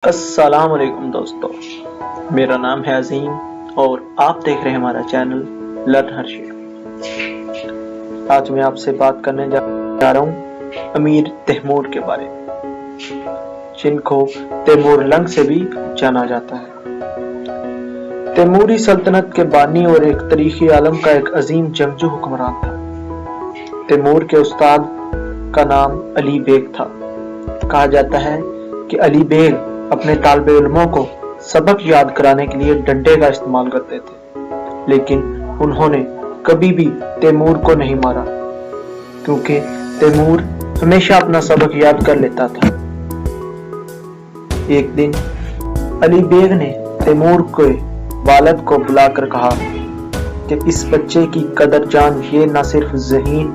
السلام علیکم دوستو، میرا نام ہے عظیم اور آپ دیکھ رہے ہیں ہمارا چینل لرن ہر شے۔ آج میں آپ سے بات کرنے جا رہا ہوں امیر تیمور کے بارے میں، جن کو تیمور لنگ سے بھی جانا جاتا ہے۔ تیموری سلطنت کے بانی اور ایک تاریخی عالم کا ایک عظیم جنگجو حکمران تھا۔ تیمور کے استاد کا نام علی بیگ تھا۔ کہا جاتا ہے کہ علی بیگ اپنے طالب علموں کو سبق یاد کرانے کے لیے ڈنڈے کا استعمال کرتے تھے، لیکن انہوں نے کبھی بھی تیمور کو نہیں مارا، کیونکہ تیمور ہمیشہ اپنا سبق یاد کر لیتا تھا۔ ایک دن علی بیگ نے تیمور کے والد کو بلا کر کہا کہ اس بچے کی قدر جان یہ نہ صرف ذہین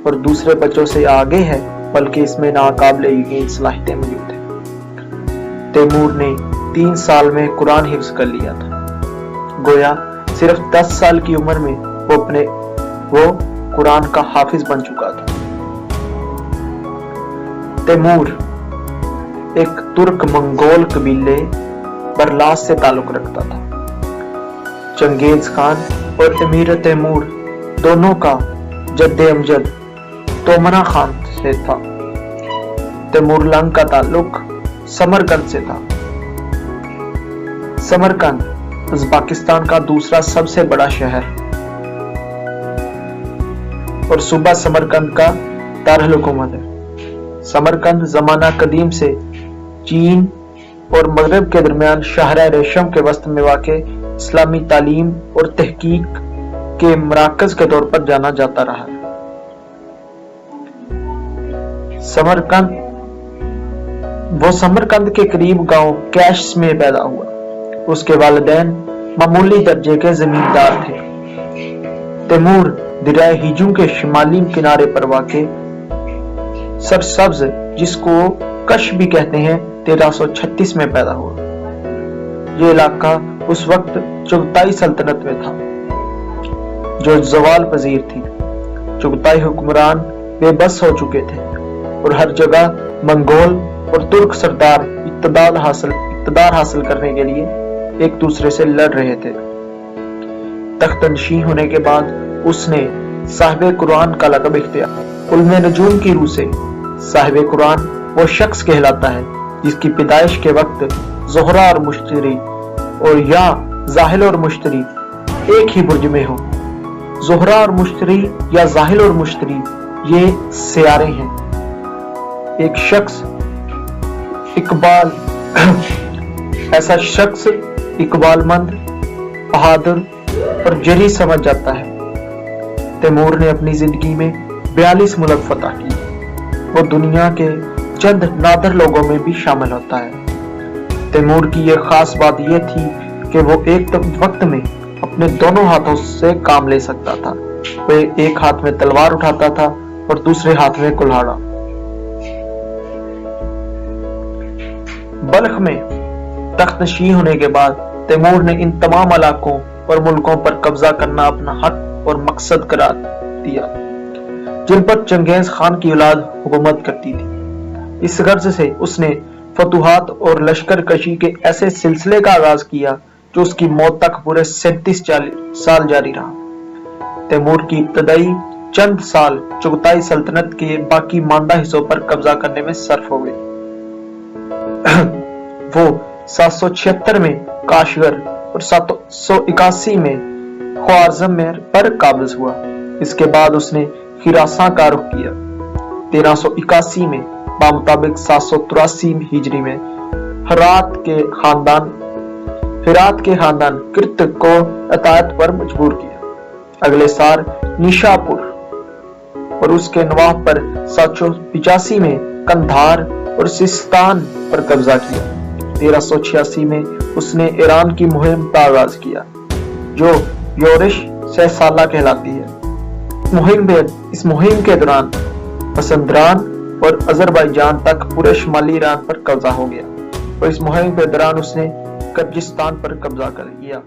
اور دوسرے بچوں سے آگے ہے، بلکہ اس میں ناقابل یقین صلاحیتیں موجود ہیں۔ تیمور نے 3 سال میں قرآن حفظ کر لیا تھا۔ گویا صرف 10 سال کی عمر میں وہ قرآن کا حافظ بن چکا تھا۔ تیمور ایک ترک منگول قبیلے برلاس سے تعلق رکھتا تھا۔ چنگیز خان اور امیر تیمور دونوں کا جد امجد تومنا خان سے تھا۔ تیمور لنگ کا تعلق سمرقند سے تھا۔ سمرقند ازبکستان کا دوسرا سب سے بڑا شہر اور صوبہ سمرقند کا دارالحکومت ہے۔ سمرقند زمانہ قدیم سے چین اور مغرب کے درمیان شاہراہ ریشم کے وسط میں واقع اسلامی تعلیم اور تحقیق کے مراکز کے طور پر جانا جاتا رہا ہے۔ وہ سمرقند کے قریب گاؤں کیش میں پیدا ہوا۔ اس کے والدین معمولی درجے کے زمیندار تھے۔ تیمور دریائے ہیجو کے شمالی کنارے پر واقع سرسبز، جس کو کش بھی کہتے ہیں، 1336 میں پیدا ہوا۔ یہ علاقہ اس وقت چغتائی سلطنت میں تھا، جو زوال پذیر تھی۔ چغتائی حکمران بے بس ہو چکے تھے اور ہر جگہ منگول اور ترک سردار اقتدار حاصل کرنے کے لیے ایک دوسرے سے لڑ رہے تھے۔ تخت نشین ہونے کے بعد اس نے صاحب قرآن کا لقب اختیار۔ علم نجوم کی روح سے صاحب قرآن وہ شخص کہلاتا ہے جس کی پیدائش کے وقت زہرہ اور مشتری اور یا زاحل اور مشتری ایک ہی برج میں ہو۔ زہرہ اور مشتری یا زاحل اور مشتری یہ سیارے ہیں۔ ایک شخص ایسا شخص اقبال مند، بہادر اور جری سمجھ جاتا ہے۔ تیمور نے اپنی زندگی میں 42 ملک فتح کی۔ وہ دنیا کے چند نادر لوگوں میں بھی شامل ہوتا ہے۔ تیمور کی یہ خاص بات یہ تھی کہ وہ ایک وقت میں اپنے دونوں ہاتھوں سے کام لے سکتا تھا۔ وہ ایک ہاتھ میں تلوار اٹھاتا تھا اور دوسرے ہاتھ میں کلہاڑا۔ بلخ میں تخت نشین ہونے کے بعد تیمور نے ان تمام علاقوں اور ملکوں پر قبضہ کرنا اپنا حق اور مقصد قرار دیا، جن پر چنگیز خان کی اولاد حکومت کرتی تھی۔ اس غرض سے اس نے فتوحات اور لشکر کشی کے ایسے سلسلے کا آغاز کیا جو اس کی موت تک پورے 37 سال جاری رہا۔ تیمور کی ابتدائی چند سال چغتائی سلطنت کے باقی ماندہ حصوں پر قبضہ کرنے میں صرف ہو گئے۔ وہ 776 میں کاشغر اور 781 میں خوارزم پر قابض ہوا۔ اس کے بعد اس نے خراساں کا رخ کیا۔ 1381 میں بمطابق 783 ہجری میں ہرات کے خاندان کرت کو اطاعت پر مجبور کیا۔ اگلے سال نیشاپور اور اس کے نواب پر 785 میں قندھار اور سیستان پر قبضہ کیا۔ 1386 میں اس نے ایران کی مہم کا آغاز کیا، جو یورش 6 سالہ کہلاتی ہے۔ اس مہم کے دوران مازندران اور آذربائیجان تک پورے شمالی ایران پر قبضہ ہو گیا اور اس مہم کے دوران اس نے کرجستان پر قبضہ کر لیا۔